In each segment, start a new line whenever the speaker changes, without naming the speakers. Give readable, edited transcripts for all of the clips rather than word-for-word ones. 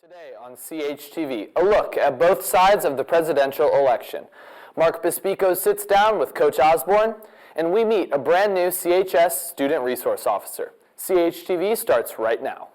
Today on CHTV, a look at both sides of the presidential election. Mark Bisbecos sits down with Coach Osborn, and we meet a brand new CHS Student Resource Officer. CHTV starts right now.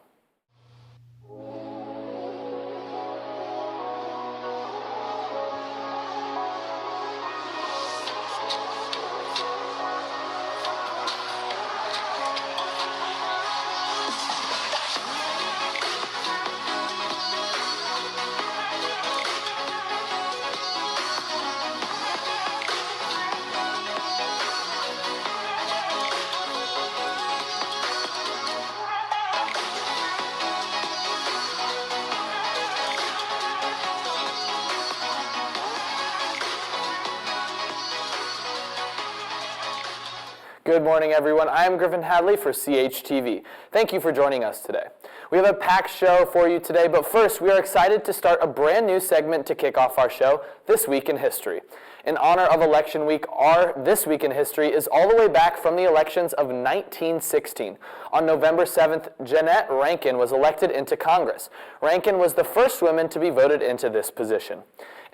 Good morning, everyone. I am Griffin Hadley for CHTV. Thank you for joining us today. We have a packed show for you today, but first, we are excited to start a brand new segment to kick off our show, This Week in History. In honor of Election Week, our This Week in History is all the way back from the elections of 1916. On November 7th, Jeannette Rankin was elected into Congress. Rankin was the first woman to be voted into this position.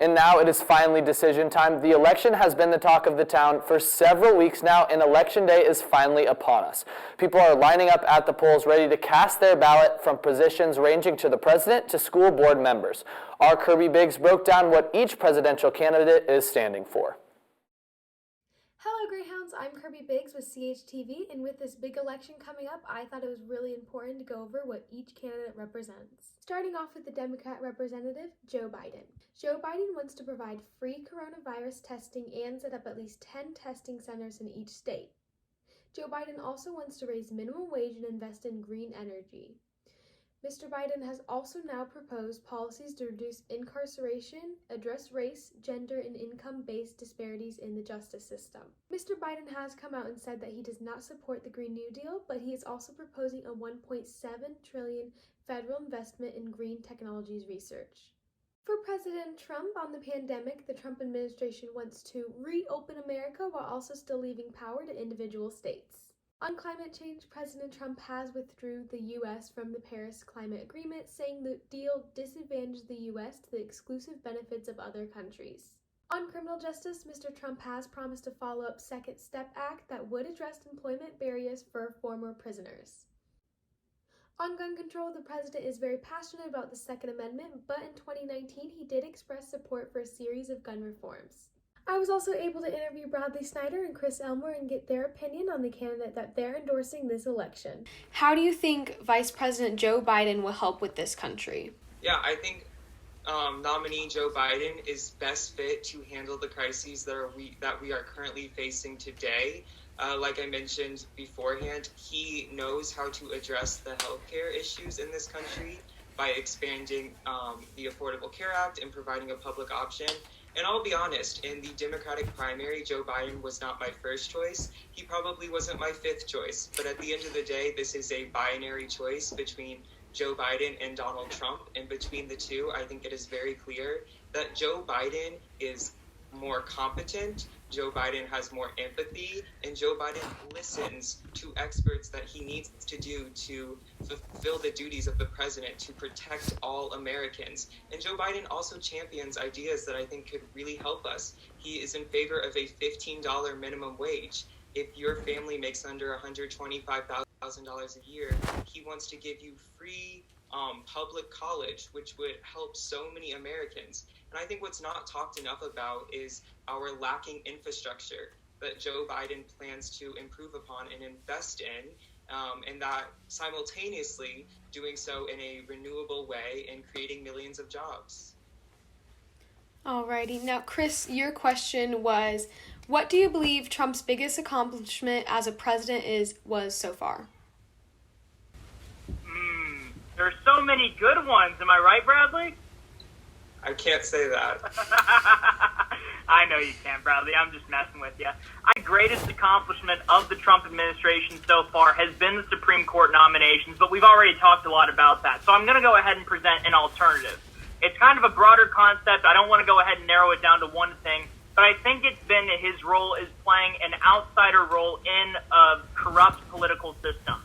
And now it is finally decision time. The election has been the talk of the town for several weeks now, and Election Day is finally upon us. People are lining up at the polls ready to cast their ballot from positions ranging to the president to school board members. Our Kirby Biggs broke down what each presidential candidate is standing for.
Hello Greyhounds, I'm Kirby Biggs with CHTV, and with this big election coming up, I thought it was really important to go over what each candidate represents. Starting off with the Democrat representative, Joe Biden. Joe Biden wants to provide free coronavirus testing and set up at least 10 testing centers in each state. Joe Biden also wants to raise minimum wage and invest in green energy. Mr. Biden has also now proposed policies to reduce incarceration, address race, gender, and income-based disparities in the justice system. Mr. Biden has come out and said that he does not support the Green New Deal, but he is also proposing a $1.7 trillion federal investment in green technologies research. For President Trump on the pandemic, the Trump administration wants to reopen America while also still leaving power to individual states. On climate change, President Trump has withdrew the U.S. from the Paris Climate Agreement, saying the deal disadvantaged the U.S. to the exclusive benefits of other countries. On criminal justice, Mr. Trump has promised to follow up Second Step Act that would address employment barriers for former prisoners. On gun control, the president is very passionate about the Second Amendment, but in 2019 he did express support for a series of gun reforms. I was also able to interview Bradley Snyder and Chris Elmore and get their opinion on the candidate that they're endorsing this election. How do you think Vice President Joe Biden will help with this country?
Yeah, I think nominee Joe Biden is best fit to handle the crises that we are currently facing today. Like I mentioned beforehand, he knows how to address the healthcare issues in this country by expanding the Affordable Care Act and providing a public option. And I'll be honest, in the Democratic primary, Joe Biden was not my first choice. He probably wasn't my fifth choice. But at the end of the day, this is a binary choice between Joe Biden and Donald Trump. And between the two, I think it is very clear that Joe Biden is more competent, Joe Biden has more empathy, and Joe Biden listens to experts that he needs to do to fulfill the duties of the president to protect all Americans. And Joe Biden also champions ideas that I think could really help us. He is in favor of a $15 minimum wage. If your family makes under $125,000 a year, he wants to give you free public college, which would help so many Americans. And I think what's not talked enough about is our lacking infrastructure that Joe Biden plans to improve upon and invest in, and that simultaneously doing so in a renewable way and creating millions of jobs.
Alrighty, now Chris, your question was, what do you believe Trump's biggest accomplishment as a president was so far?
There's so many good ones. Am I right, Bradley?
I can't say that.
I know you can, Bradley. I'm just messing with you. The greatest accomplishment of the Trump administration so far has been the Supreme Court nominations, but we've already talked a lot about that. So I'm going to go ahead and present an alternative. It's kind of a broader concept. I don't want to go ahead and narrow it down to one thing, but I think it's been his role is playing an outsider role in a corrupt political system.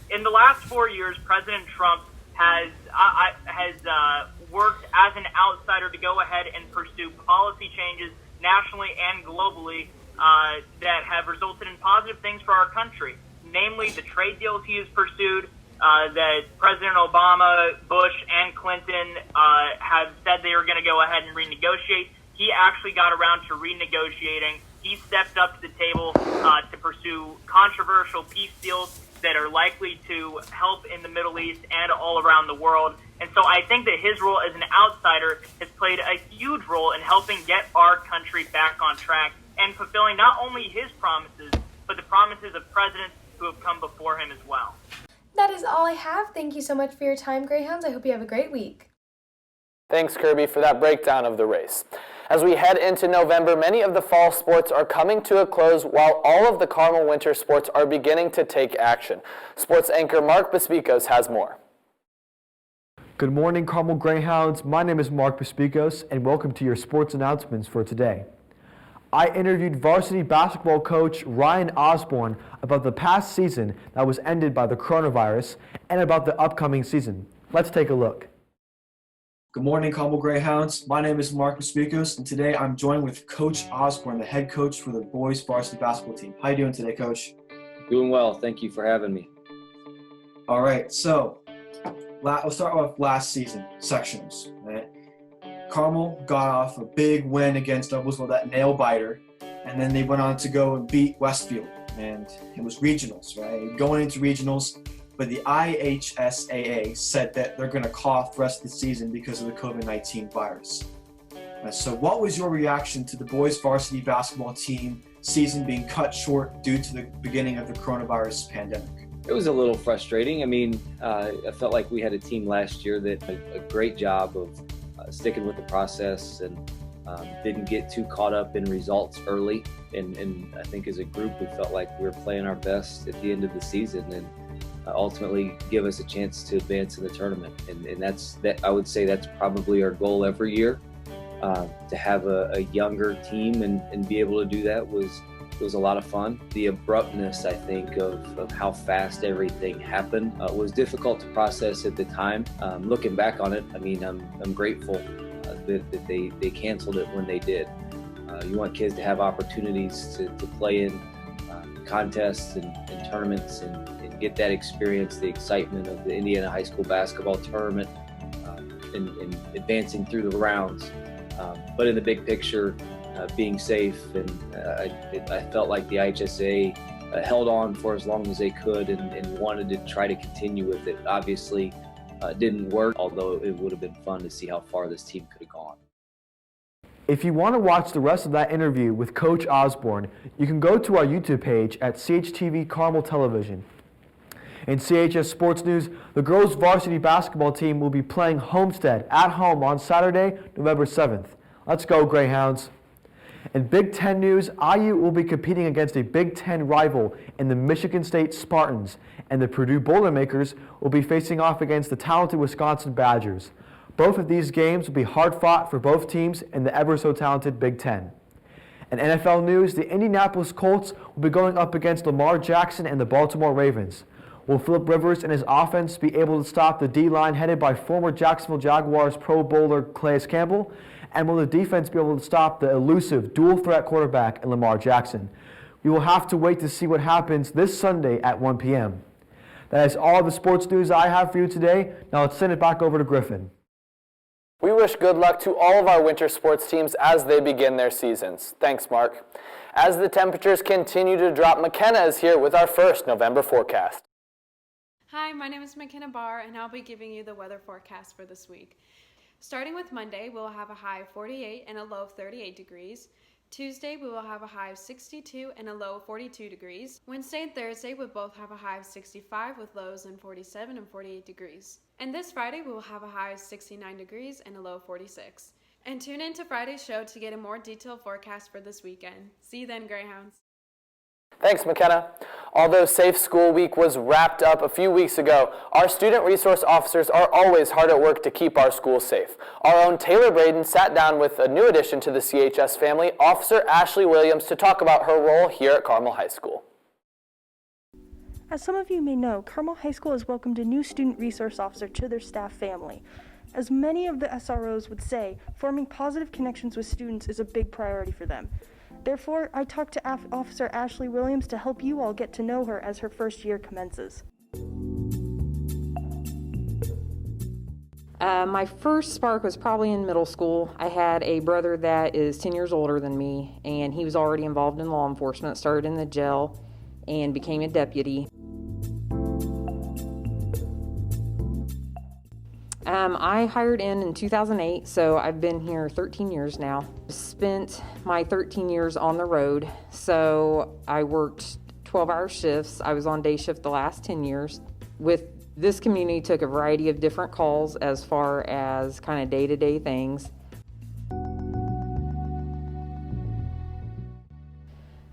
In the last 4 years, President Trump has an outsider to go ahead and pursue policy changes nationally and globally that have resulted in positive things for our country, namely the trade deals he has pursued, that President Obama, Bush, and Clinton have said they are going to go ahead and renegotiate. He actually got around to renegotiating. He stepped up to the table to pursue controversial peace deals that are likely to help in the Middle East and all around the world. And so I think that his role as an outsider has played a huge role in helping get our country back on track and fulfilling not only his promises, but the promises of presidents who have come before him as well.
That is all I have. Thank you so much for your time, Greyhounds. I hope you have a great week.
Thanks, Kirby, for that breakdown of the race. As we head into November, many of the fall sports are coming to a close while all of the Carmel winter sports are beginning to take action. Sports anchor Mark Bisbecos has more.
Good morning, Carmel Greyhounds. My name is Mark Bisbecos, and welcome to your sports announcements for today. I interviewed varsity basketball coach Ryan Osborn about the past season that was ended by the coronavirus and about the upcoming season. Let's take a look. Good morning, Carmel Greyhounds. My name is Mark Bisbecos, and today I'm joined with Coach Osborn, the head coach for the boys varsity basketball team. How are you doing today, Coach?
Doing well. Thank you for having me.
All right, so we'll start with last season, sectionals. Right? Carmel got off a big win against Douglasville, that nail biter, and then they went on to go and beat Westfield, and it was regionals, right? Going into regionals, but the IHSAA said that they're going to call off the rest of the season because of the COVID-19 virus. So what was your reaction to the boys varsity basketball team season being cut short due to the beginning of the coronavirus pandemic?
It was a little frustrating. I mean, I felt like we had a team last year that did a great job of sticking with the process and didn't get too caught up in results early. And I think as a group, we felt like we were playing our best at the end of the season and ultimately give us a chance to advance in the tournament. And that I would say that's probably our goal every year, to have a younger team and be able to do that was a lot of fun. The abruptness, I think, of how fast everything happened was difficult to process at the time. Looking back on it, I mean, I'm grateful that they canceled it when they did. You want kids to have opportunities to play in contests and tournaments and get that experience, the excitement of the Indiana High School basketball tournament and advancing through the rounds. But in the big picture, being safe, and I felt like the IHSA held on for as long as they could and wanted to try to continue with it. Obviously, didn't work, although it would have been fun to see how far this team could have gone.
If you want to watch the rest of that interview with Coach Osborn, you can go to our YouTube page at CHTV Carmel Television. In CHS Sports News, the girls varsity basketball team will be playing Homestead at home on Saturday, November 7th. Let's go, Greyhounds. In Big Ten news, IU will be competing against a Big Ten rival in the Michigan State Spartans, and the Purdue Boilermakers will be facing off against the talented Wisconsin Badgers. Both of these games will be hard-fought for both teams in the ever-so-talented Big Ten. In NFL news, the Indianapolis Colts will be going up against Lamar Jackson and the Baltimore Ravens. Will Phillip Rivers and his offense be able to stop the D-line headed by former Jacksonville Jaguars Pro Bowler Calais Campbell? And will the defense be able to stop the elusive dual-threat quarterback in Lamar Jackson? We will have to wait to see what happens this Sunday at 1 p.m. That is all the sports news I have for you today. Now let's send it back over to Griffin.
We wish good luck to all of our winter sports teams as they begin their seasons. Thanks, Mark. As the temperatures continue to drop, Makenna is here with our first November forecast.
Hi, my name is Makenna Barr, and I'll be giving you the weather forecast for this week. Starting with Monday, we'll have a high of 48 and a low of 38 degrees. Tuesday, we will have a high of 62 and a low of 42 degrees. Wednesday and Thursday will both have a high of 65 with lows in 47 and 48 degrees. And this Friday, we will have a high of 69 degrees and a low of 46. And tune in to Friday's show to get a more detailed forecast for this weekend. See you then, Greyhounds.
Thanks, Makenna. Although Safe School Week was wrapped up a few weeks ago, our student resource officers are always hard at work to keep our schools safe. Our own Taylor Braden sat down with a new addition to the CHS family, Officer Ashley Williams, to talk about her role here at Carmel High School.
As some of you may know, Carmel High School has welcomed a new student resource officer to their staff family. As many of the SROs would say, forming positive connections with students is a big priority for them. Therefore, I talked to Officer Ashley Williams to help you all get to know her as her first year commences.
My first spark was probably in middle school. I had a brother that is 10 years older than me, and he was already involved in law enforcement, started in the jail, and became a deputy. I hired in 2008, so I've been here 13 years now. Spent my 13 years on the road, so I worked 12-hour shifts. I was on day shift the last 10 years. With this community, took a variety of different calls as far as kind of day-to-day things.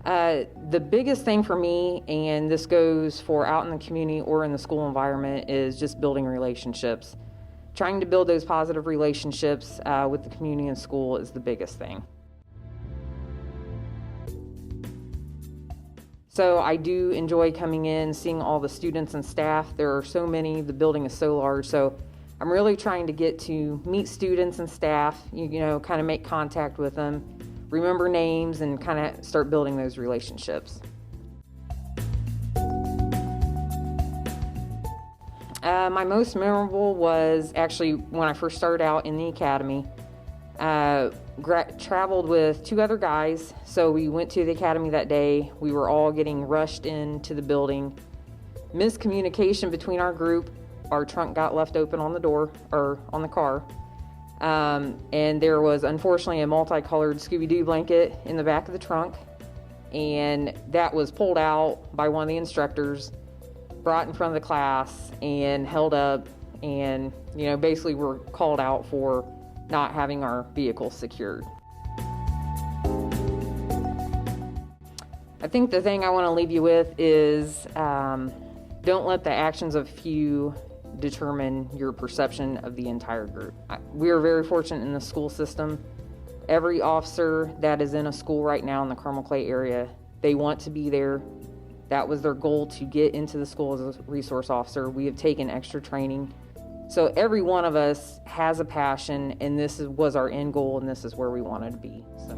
The biggest thing for me, and this goes for out in the community or in the school environment, is just building relationships. Trying to build those positive relationships with the community and school is the biggest thing. So I do enjoy coming in, seeing all the students and staff. There are so many, the building is so large, so I'm really trying to get to meet students and staff, you know, kind of make contact with them, remember names, and kind of start building those relationships. My most memorable was actually when I first started out in the academy. Traveled with 2 other guys, so we went to the academy that day. We were all getting rushed into the building. Miscommunication between our group. Our trunk got left open on the door, or on the car. And there was unfortunately a multicolored Scooby-Doo blanket in the back of the trunk. And that was pulled out by one of the instructors, brought in front of the class and held up, and basically were called out for not having our vehicle secured. I think the thing I want to leave you with is don't let the actions of few determine your perception of the entire group. We are very fortunate in the school system. Every officer that is in a school right now in the Carmel Clay area, they want to be there. That was their goal, to get into the school as a resource officer. We have taken extra training. So every one of us has a passion, and this was our end goal, and this is where we wanted to be. So.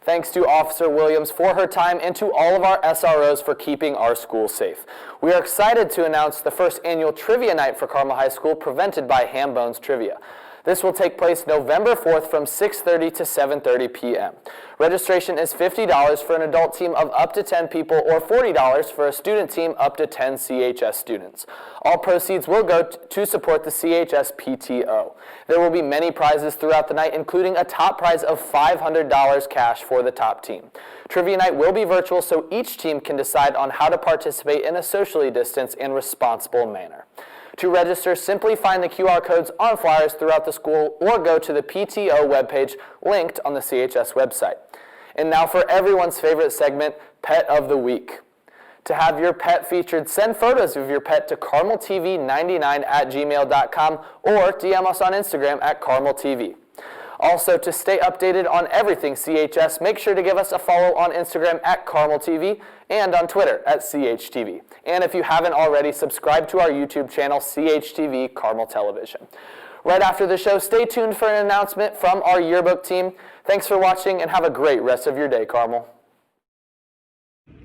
Thanks to Officer Williams for her time, and to all of our SROs for keeping our school safe. We are excited to announce the first annual Trivia Night for Carmel High School, presented by Ham Bones Trivia. This will take place November 4th from 6:30 to 7:30 p.m. Registration is $50 for an adult team of up to 10 people, or $40 for a student team up to 10 CHS students. All proceeds will go to support the CHS PTO. There will be many prizes throughout the night, including a top prize of $500 cash for the top team. Trivia night will be virtual, so each team can decide on how to participate in a socially distanced and responsible manner. To register, simply find the QR codes on flyers throughout the school, or go to the PTO webpage linked on the CHS website. And now for everyone's favorite segment, Pet of the Week. To have your pet featured, send photos of your pet to carmeltv99@gmail.com or DM us on Instagram at carmeltv. Also, to stay updated on everything CHS, make sure to give us a follow on Instagram at carmeltv and on Twitter at CHTV. And if you haven't already, subscribe to our YouTube channel, CHTV Carmel Television. Right after the show, stay tuned for an announcement from our yearbook team. Thanks for watching, and have a great rest of your day, Carmel.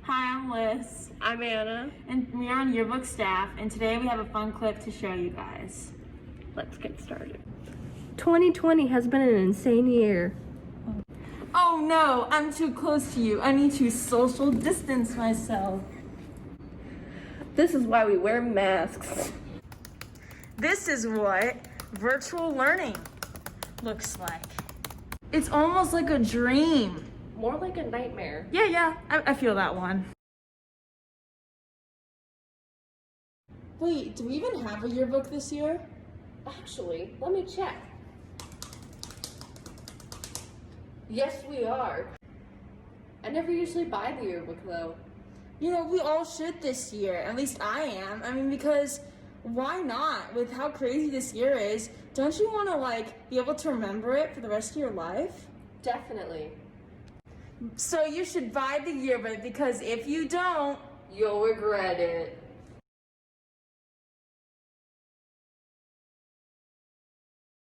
Hi, I'm Liz. I'm Anna. And we are on Yearbook Staff, and today we have a fun clip to show you guys. Let's get started.
2020 has been an insane year.
Oh no, I'm too close to you. I need to social distance myself.
This is why we wear masks.
This is what virtual learning looks like. It's almost like a dream.
More like a nightmare.
Yeah, I feel that one. Wait, do we even have a yearbook this year?
Actually, let me check. Yes, we are. I never usually buy the yearbook, though.
You know, we all should this year. At least I am. I mean, because why not? With how crazy this year is, don't you want to, be able to remember it for the rest of your life?
Definitely.
So you should buy the yearbook because if you don't,
You'll regret it.